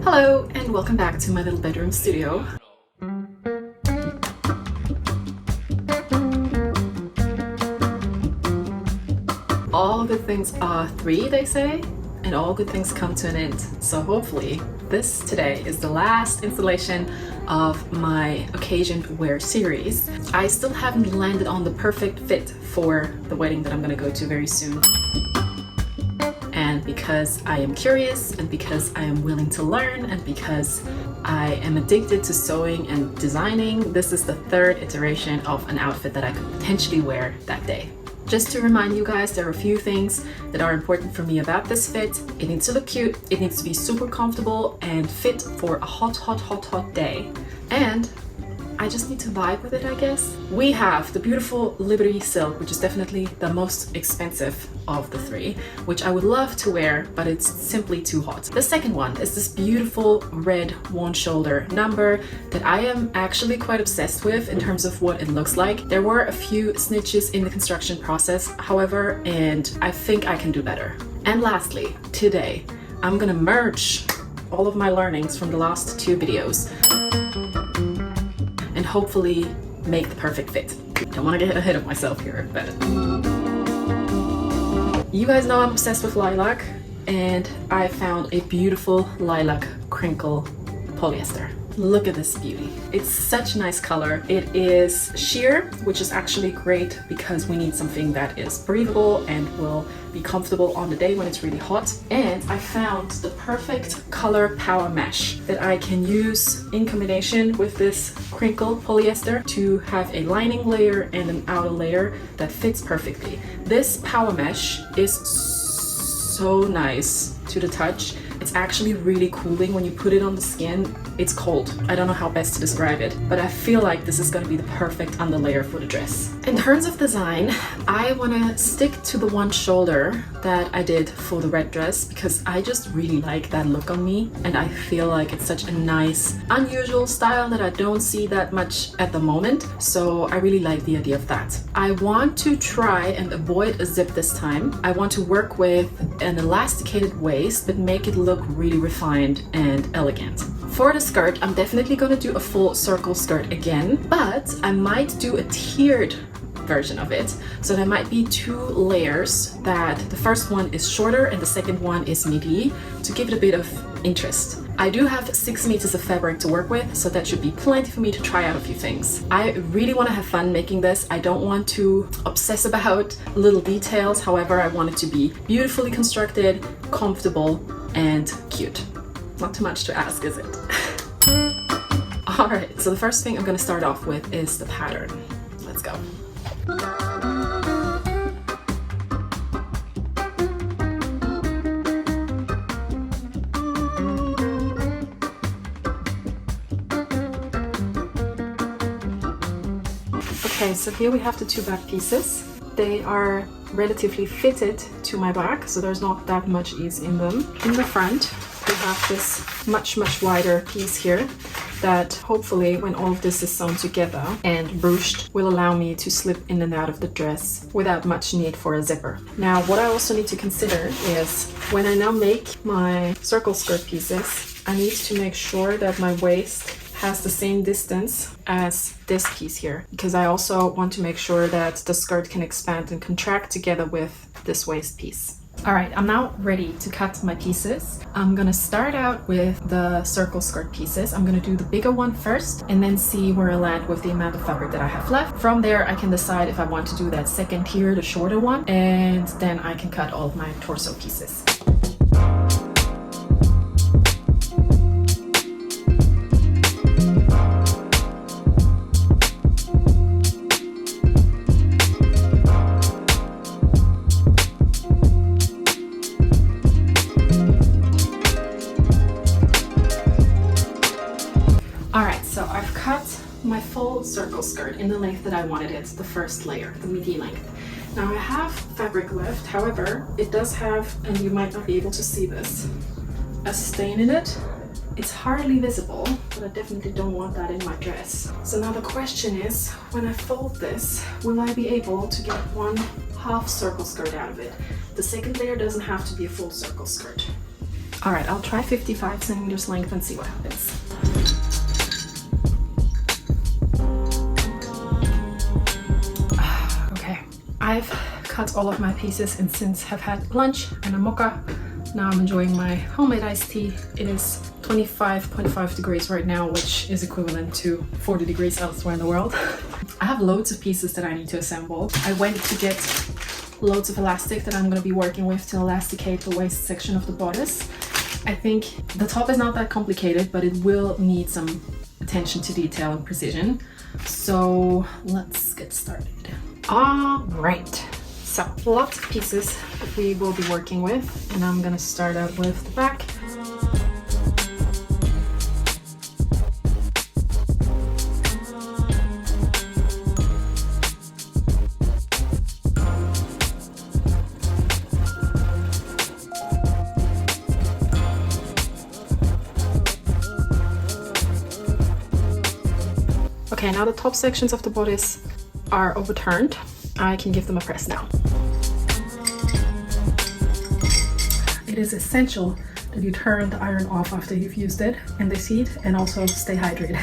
Hello and welcome back to my little bedroom studio. All good things are three, they say, and all good things come to an end. So hopefully this today is the last installation of my occasion wear series. I still haven't landed on the perfect fit for the wedding that I'm gonna go to very soon. And because I am curious, and because I am willing to learn, and because I am addicted to sewing and designing, this is the third iteration of an outfit that I could potentially wear that day. Just to remind you guys, there are a few things that are important for me about this fit. It needs to look cute, it needs to be super comfortable and fit for a hot day. And I just need to vibe with it, I guess. We have the beautiful Liberty silk, which is definitely the most expensive of the three, which I would love to wear, but it's simply too hot. The second one is this beautiful red one shoulder number that I am actually quite obsessed with in terms of what it looks like. There were a few snitches in the construction process, however, and I think I can do better. And lastly, today, I'm gonna merge all of my learnings from the last two videos and hopefully make the perfect fit. Don't want to get ahead of myself here, but you guys know I'm obsessed with lilac, and I found a beautiful lilac crinkle polyester. Look at this beauty. It's such a nice color. It is sheer, which is actually great because we need something that is breathable and will be comfortable on the day when it's really hot. And I found the perfect color power mesh that I can use in combination with this crinkle polyester to have a lining layer and an outer layer that fits perfectly. This power mesh is so nice to the touch. It's actually really cooling when you put it on the skin. It's cold. I don't know how best to describe it, but I feel like this is going to be the perfect underlayer for the dress. In terms of design, I want to stick to the one shoulder that I did for the red dress because I just really like that look on me, and I feel like it's such a nice, unusual style that I don't see that much at the moment, so I really like the idea of that. I want to try and avoid a zip this time. I want to work with an elasticated waist but make it look really refined and elegant. For the skirt, I'm definitely going to do a full circle skirt again, but I might do a tiered version of it. So there might be two layers, that the first one is shorter and the second one is midi, to give it a bit of interest. I do have 6 meters of fabric to work with, so that should be plenty for me to try out a few things. I really want to have fun making this. I don't want to obsess about little details. However, I want it to be beautifully constructed, comfortable, and cute. Not too much to ask, is it? Alright, so the first thing I'm going to start off with is the pattern. Let's go. Okay, so here we have the two back pieces. They are relatively fitted to my back, so there's not that much ease in them. In the front, we have this much wider piece here that hopefully, when all of this is sewn together and ruched, will allow me to slip in and out of the dress without much need for a zipper. Now, what I also need to consider is when I now make my circle skirt pieces, I need to make sure that my waist has the same distance as this piece here, because I also want to make sure that the skirt can expand and contract together with this waist piece. All right, I'm now ready to cut my pieces. I'm gonna start out with the circle skirt pieces. I'm gonna do the bigger one first and then see where I land with the amount of fabric that I have left. From there, I can decide if I want to do that second tier, the shorter one, and then I can cut all of my torso pieces. Alright, so I've cut my full circle skirt in the length that I wanted it, the first layer, the midi length. Now I have fabric left, however, it does have, and you might not be able to see this, a stain in it. It's hardly visible, but I definitely don't want that in my dress. So now the question is, when I fold this, will I be able to get one half circle skirt out of it? The second layer doesn't have to be a full circle skirt. All right, I'll try 55 centimeters length and see what happens. Okay, I've cut all of my pieces and since have had lunch and a mocha. Now I'm enjoying my homemade iced tea. It is 25.5 degrees right now, which is equivalent to 40 degrees elsewhere in the world. I have loads of pieces that I need to assemble. I went to get loads of elastic that I'm going to be working with to elasticate the waist section of the bodice. I think the top is not that complicated, but it will need some attention to detail and precision. So let's get started. All right. So lots of pieces that we will be working with, and I'm gonna start out with the back. Okay, now the top sections of the bodice are overturned. I can give them a press now. It is essential that you turn the iron off after you've used it in this heat and also stay hydrated.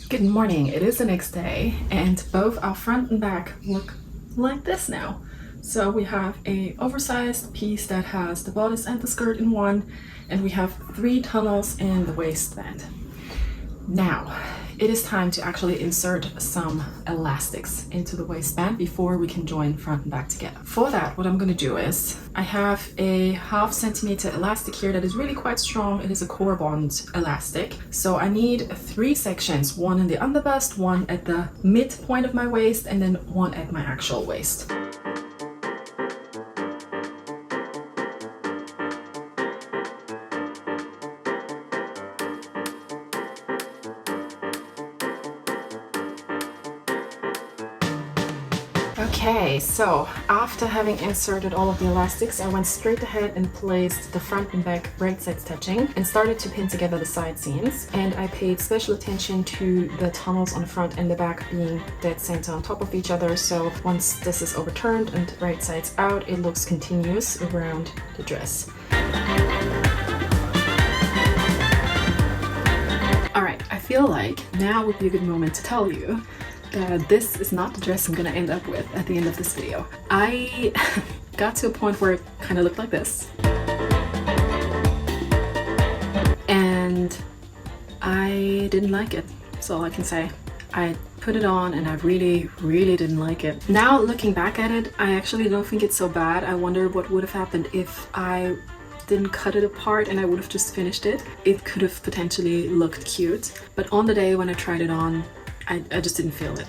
Good morning, it is the next day and both our front and back look like this now. So we have a oversized piece that has the bodice and the skirt in one, and we have 3 tunnels in the waistband. Now, it is time to actually insert some elastics into the waistband before we can join front and back together. For that, what I'm going to do is, I have a 0.5 centimeter elastic here that is really quite strong. It is a core bond elastic. So I need 3 sections, one in the underbust, one at the midpoint of my waist, and then one at my actual waist. Okay, so after having inserted all of the elastics, I went straight ahead and placed the front and back right sides touching and started to pin together the side seams. And I paid special attention to the tunnels on the front and the back being dead center on top of each other. So once this is overturned and right sides out, it looks continuous around the dress. All right, I feel like now would be a good moment to tell you this is not the dress I'm gonna end up with at the end of this video. I got to a point where it kind of looked like this. And I didn't like it. That's all I can say. I put it on and I really didn't like it. Now looking back at it, I actually don't think it's so bad. I wonder what would have happened if I didn't cut it apart and I would have just finished it. It could have potentially looked cute. But on the day when I tried it on, I just didn't feel it.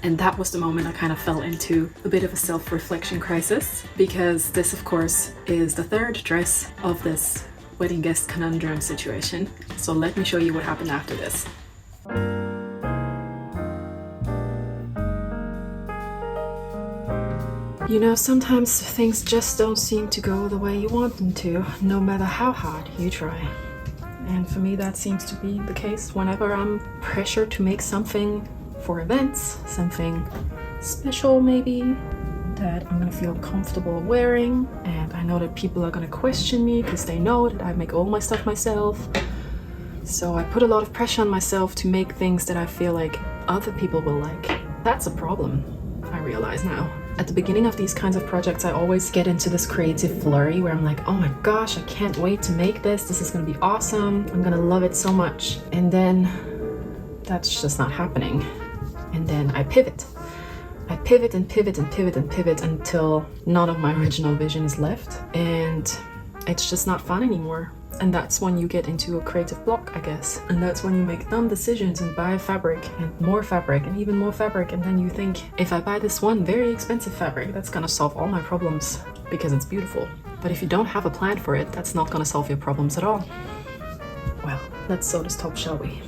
And that was the moment I kind of fell into a bit of a self-reflection crisis, because this of course is the 3rd dress of this wedding guest conundrum situation. So let me show you what happened after this. You know, sometimes things just don't seem to go the way you want them to, no matter how hard you try. And for me, that seems to be the case whenever I'm pressured to make something for events, something special maybe, that I'm gonna feel comfortable wearing. And I know that people are gonna question me because they know that I make all my stuff myself. So I put a lot of pressure on myself to make things that I feel like other people will like. That's a problem, I realize now. At the beginning of these kinds of projects, I always get into this creative flurry where I'm like, oh my gosh, I can't wait to make this. This is gonna be awesome. I'm gonna love it so much. And then that's just not happening. And then I pivot. I pivot and pivot and pivot and pivot until none of my original vision is left. And it's just not fun anymore. And that's when you get into a creative block, I guess. And that's when you make dumb decisions and buy fabric and more fabric and even more fabric. And then you think, if I buy this one very expensive fabric, that's gonna solve all my problems because it's beautiful. But if you don't have a plan for it, that's not gonna solve your problems at all. Well, let's sew this top, shall we?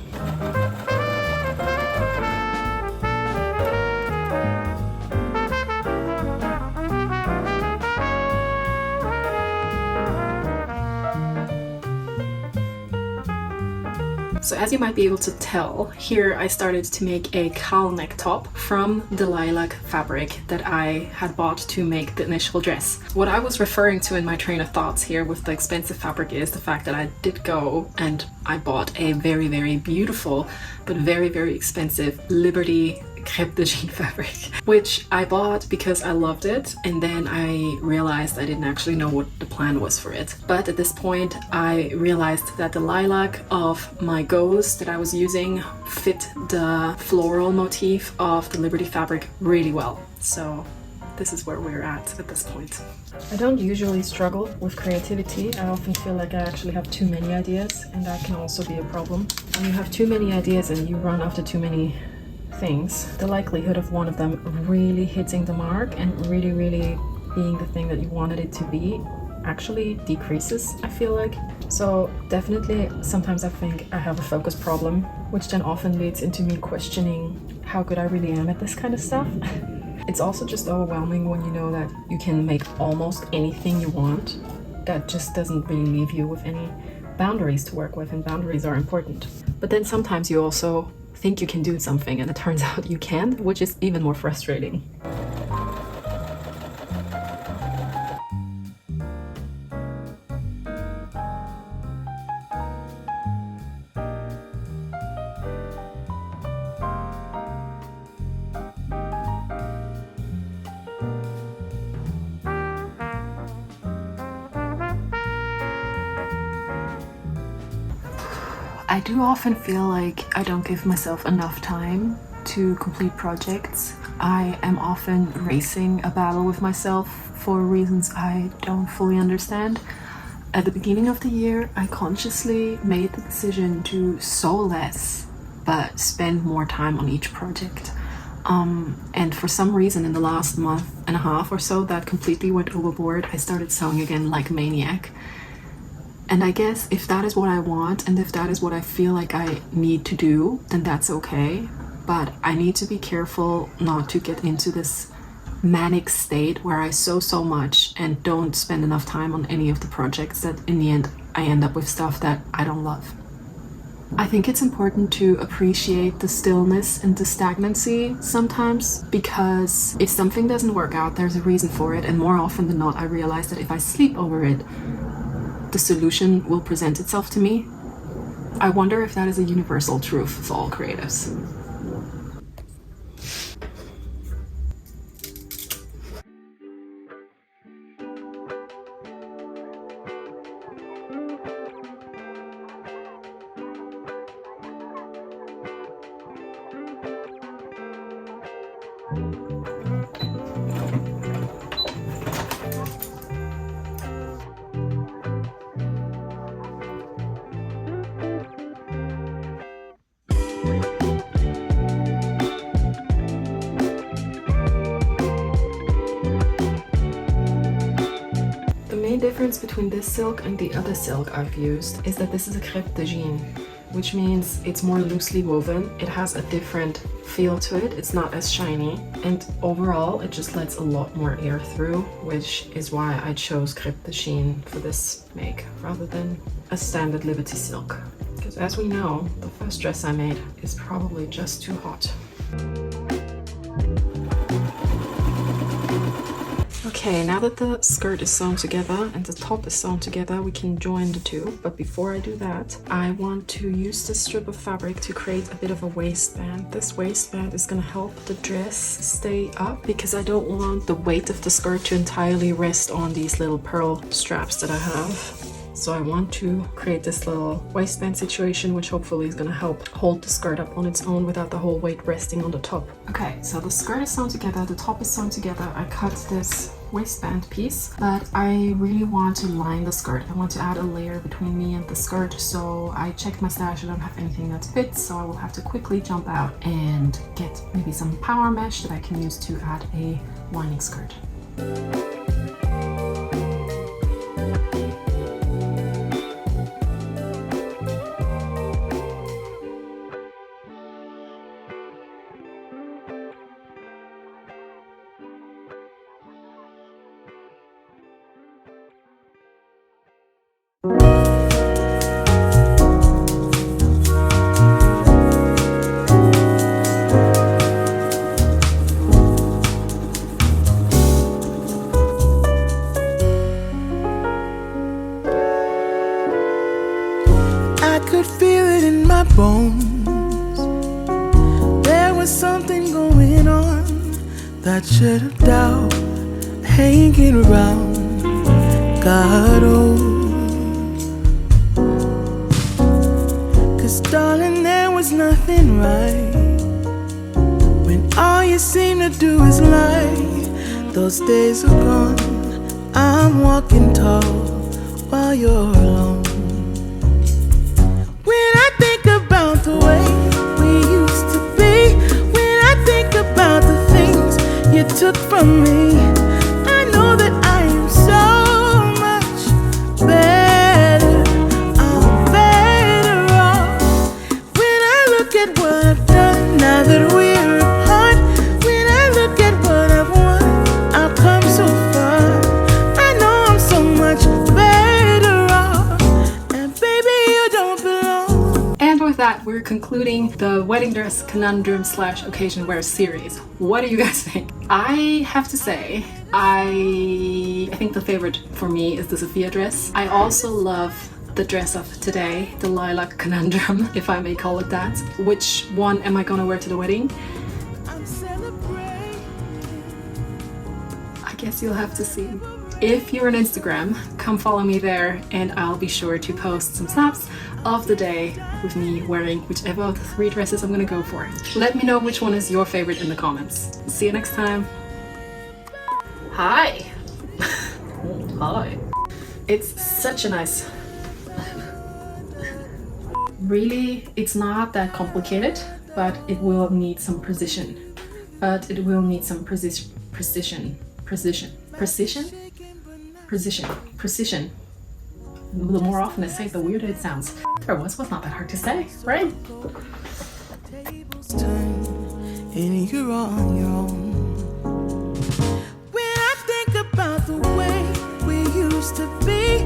So as you might be able to tell, here I started to make a cowl neck top from the lilac fabric that I had bought to make the initial dress. What I was referring to in my train of thoughts here with the expensive fabric is the fact that I did go and I bought a very, very beautiful but very, very expensive Liberty crêpe de jean fabric, which I bought because I loved it, and then I realized I didn't actually know what the plan was for it. But at this point I realized that the lilac of my goes that I was using fit the floral motif of the Liberty fabric really well. So this is where we're at this point. I don't usually struggle with creativity. I often feel like I actually have too many ideas, and that can also be a problem. When you have too many ideas and you run after too many things, the likelihood of one of them really hitting the mark and really being the thing that you wanted it to be actually decreases, I feel like. So definitely sometimes I think I have a focus problem, which then often leads into me questioning how good I really am at this kind of stuff. It's also just overwhelming when you know that you can make almost anything you want. That just doesn't really leave you with any boundaries to work with, and boundaries are important. But then sometimes you also think you can do something and it turns out you can't, which is even more frustrating. I do often feel like I don't give myself enough time to complete projects. I am often racing a battle with myself for reasons I don't fully understand. At the beginning of the year, I consciously made the decision to sew less, but spend more time on each project. And for some reason in the last month and a half or so, that completely went overboard. I started sewing again like a maniac. And I guess if that is what I want and if that is what I feel like I need to do, then that's okay. But I need to be careful not to get into this manic state where I sew so much and don't spend enough time on any of the projects that in the end I end up with stuff that I don't love. I think it's important to appreciate the stillness and the stagnancy sometimes, because if something doesn't work out, there's a reason for it, and more often than not I realize that if I sleep over it, the solution will present itself to me. I wonder if that is a universal truth for all creatives. The main difference between this silk and the other silk I've used is that this is a crêpe de jean, which means it's more loosely woven. It has a different feel to it. It's not as shiny, and overall it just lets a lot more air through, which is why I chose crêpe de jean for this make rather than a standard Liberty silk. Because as we know, the first dress I made is probably just too hot. Okay, now that the skirt is sewn together and the top is sewn together, we can join the two. But before I do that, I want to use this strip of fabric to create a bit of a waistband. This waistband is going to help the dress stay up because I don't want the weight of the skirt to entirely rest on these little pearl straps that I have. So I want to create this little waistband situation, which hopefully is going to help hold the skirt up on its own without the whole weight resting on the top. Okay, so the skirt is sewn together, the top is sewn together. I cut this waistband piece, but I really want to line the skirt. I want to add a layer between me and the skirt, so I checked my stash. I don't have anything that fits, so I will have to quickly jump out and get maybe some power mesh that I can use to add a lining skirt. that should have doubt hanging around God owes. 'Cause darling, there was nothing right when all you seem to do is lie. Those days are gone, I'm walking tall while you're alone. When I think about the way we used to be, when I think about the things you took from me, I know that I am so much better. I'm better off. When I look at what I've done now that we're apart, when I look at what I've won, I've come so far. I know I'm so much better off. And baby, you don't belong. And with that, we're concluding the wedding dress conundrum / occasion wear series. What do you guys think? I have to say, I think the favorite for me is the Sophia dress. I also love the dress of today, the lilac conundrum, if I may call it that. Which one am I gonna wear to the wedding? I guess you'll have to see. If you're on Instagram, come follow me there and I'll be sure to post some snaps of the day with me wearing whichever of the 3 dresses I'm gonna go for. Let me know which one is your favorite in the comments. See you next time. Hi. Hi. It's such a nice... Really, it's not that complicated, but it will need some precision. Precision. The more often I say it, the weirder it sounds. There was not that hard to say, right? And you're on your own. When I think about the way we used to be,